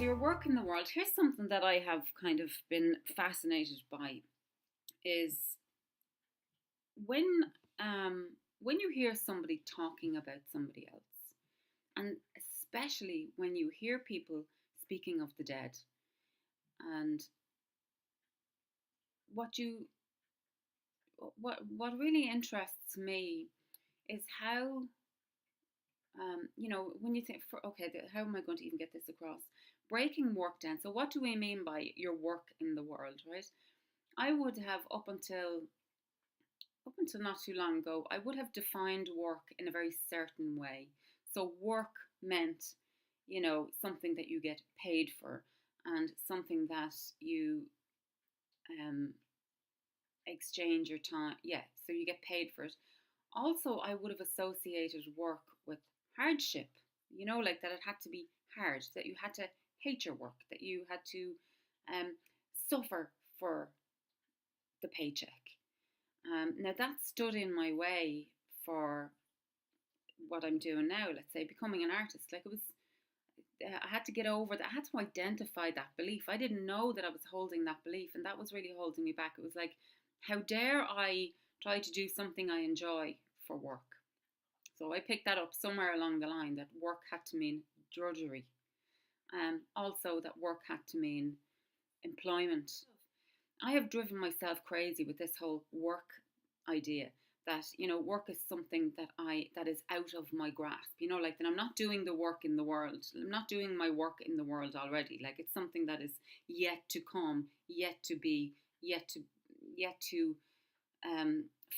So your work in the world, here's something that I have kind of been fascinated by is when when you hear somebody talking about somebody else, and especially when you hear people speaking of the dead, and what you what really interests me is how when you think for okay, how am I going to even get this across? Breaking work down. So what do we mean by your work in the world, right? I would have up until not too long ago, I would have defined work in a very certain way. So work meant, something that you get paid for and something that you um, exchange your time. Yeah, so you get paid for it. Also, I would have associated work with hardship, like that it had to be hard, that you had to hate your work, that you had to um, suffer for the paycheck. Now that stood in my way for what I'm doing now. Let's say becoming an artist. Like it was, I had to get over that. I had to identify that belief. I didn't know that I was holding that belief, and that was really holding me back. It was like, how dare I try to do something I enjoy for work? So I picked that up somewhere along the line that work had to mean drudgery. Also, that work had to mean employment. I have driven myself crazy with this whole work idea that work is something that is out of my grasp, like that I'm not doing the work in the world. I'm not doing my work in the world already. Like it's something that is yet to come, yet to be, yet to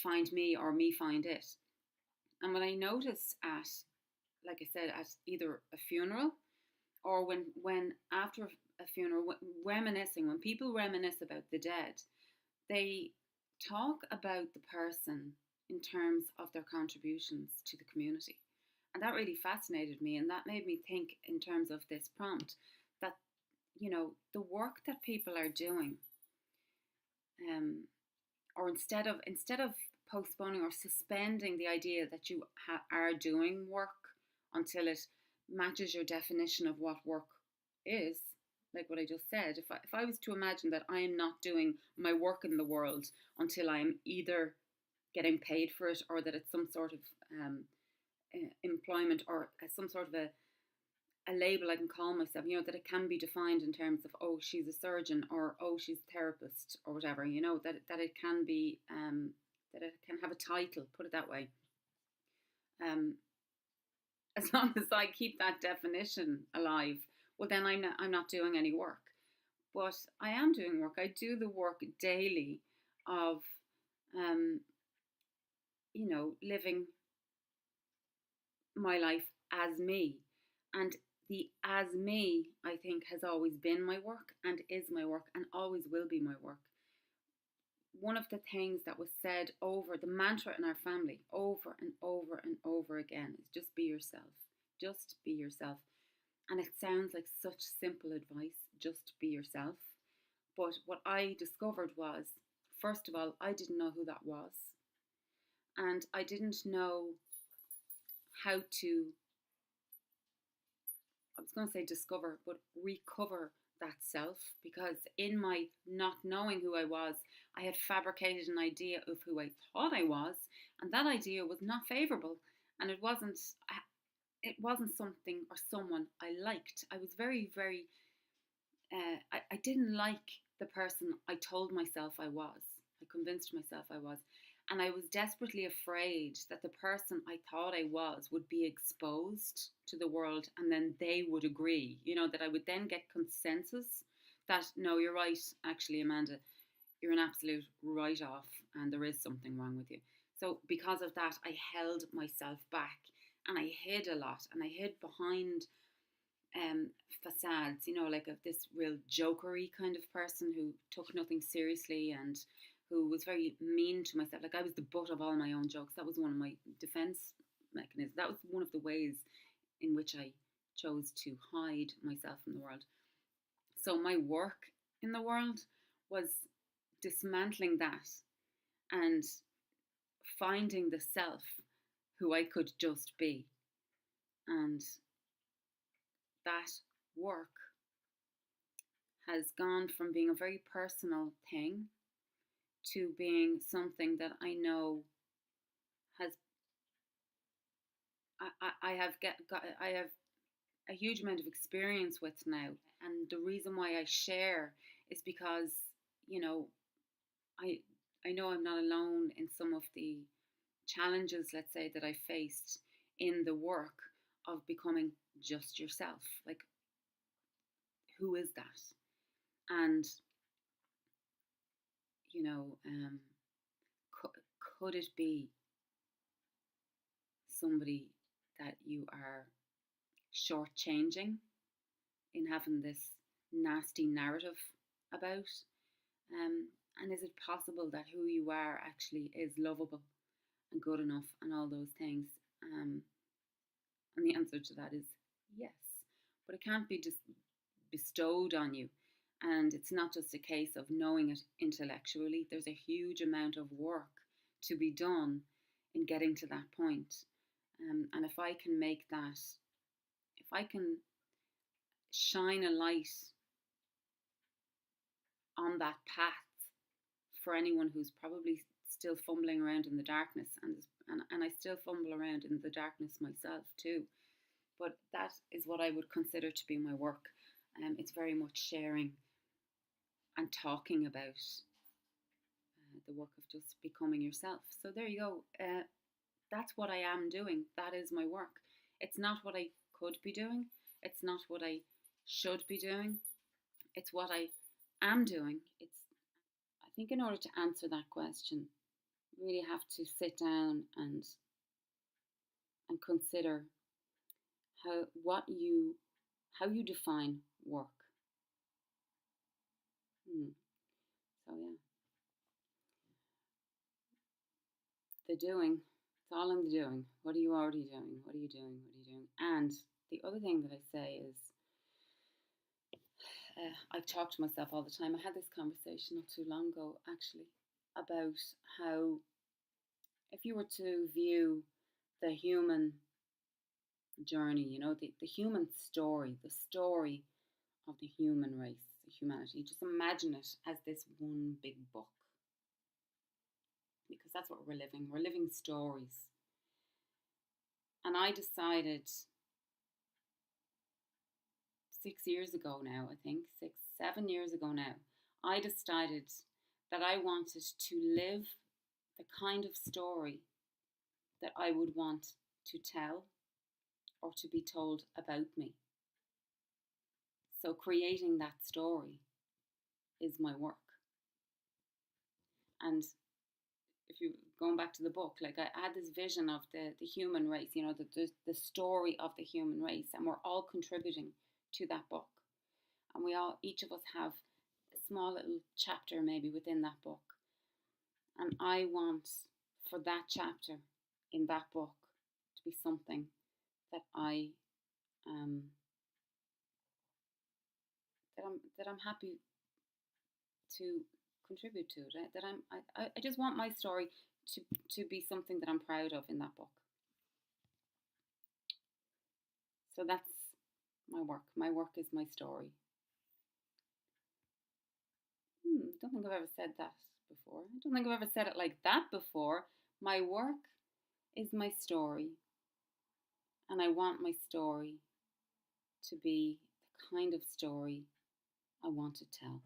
find me or me find it. And when I notice at, like I said, at either a funeral or when after a funeral, reminiscing, when people reminisce about the dead, they talk about the person in terms of their contributions to the community. And that really fascinated me, and that made me think in terms of this prompt that, the work that people are doing, or instead of postponing or suspending the idea that you are doing work until it matches your definition of what work is, like what I just said, if I was to imagine that I am not doing my work in the world until I'm either getting paid for it or that it's some sort of employment or some sort of a label I can call myself, that it can be defined in terms of, oh, she's a surgeon, or oh, she's a therapist, or whatever, that it can be, that it can have a title, put it that way. Um, as long as I keep that definition alive, well, then I'm not doing any work. But I am doing work. I do the work daily of, um, living my life as me. And the as me, I think, has always been my work and is my work and always will be my work. One of the things that was said over the mantra in our family over and over and over again is just be yourself. Just be yourself. And it sounds like such simple advice, just be yourself. But what I discovered was, first of all, I didn't know who that was. And I didn't know how to, I was going to say discover, but recover that self, because in my not knowing who I was, I had fabricated an idea of who I thought I was, and that idea was not favourable, and it wasn't something or someone I liked. I was very, very, I didn't like the person I told myself I was. I convinced myself I was. And I was desperately afraid that the person I thought I was would be exposed to the world and then they would agree, that I would then get consensus that, no, you're right, actually, Amanda, you're an absolute write off and there is something wrong with you. So because of that, I held myself back and I hid a lot, and I hid behind facades, like of this real jokery kind of person who took nothing seriously and who was very mean to myself. Like I was the butt of all my own jokes. That was one of my defense mechanisms. That was one of the ways in which I chose to hide myself from the world. So my work in the world was dismantling that and finding the self who I could just be. And that work has gone from being a very personal thing to being something that I know has I have a huge amount of experience with now. And the reason why I share is because, you know, I I know I'm not alone in some of the challenges, let's say, that I faced in the work of becoming just yourself. Like, who is that? And you know, could, could it be somebody that you are shortchanging in having this nasty narrative about? And is it possible that who you are actually is lovable and good enough and all those things? And the answer to that is yes. But it can't be just bestowed on you. And it's not just a case of knowing it intellectually, there's a huge amount of work to be done in getting to that point. And if I can make that, if I can shine a light on that path for anyone who's probably still fumbling around in the darkness, and I still fumble around in the darkness myself too, but that is what I would consider to be my work. It's very much sharing and talking about the work of just becoming yourself. So there you go. That's what I am doing. That is my work. It's not what I could be doing. It's not what I should be doing. It's what I am doing. I think in order to answer that question, you really have to sit down and consider how you define work. So yeah, the doing. It's all in the doing. What are you already doing? What are you doing? What are you doing? And the other thing that I say is, I talk to myself all the time. I had this conversation not too long ago, actually, about how if you were to view the human journey, the human story, the story of the human race, humanity, just imagine it as this one big book. Because that's what we're living. We're living stories. And I decided 6 years ago now, I think, 7 years ago now, I decided that I wanted to live the kind of story that I would want to tell or to be told about me. So creating that story is my work. And if you going back to the book, like I had this vision of the human race, the story of the human race, and we're all contributing to that book. And each of us have a small little chapter maybe within that book. And I want for that chapter in that book to be something that I'm happy to contribute to. Right? I just want my story to be something that I'm proud of in that book. So that's my work. My work is my story. Don't think I've ever said that before. I don't think I've ever said it like that before. My work is my story, and I want my story to be the kind of story I want to tell.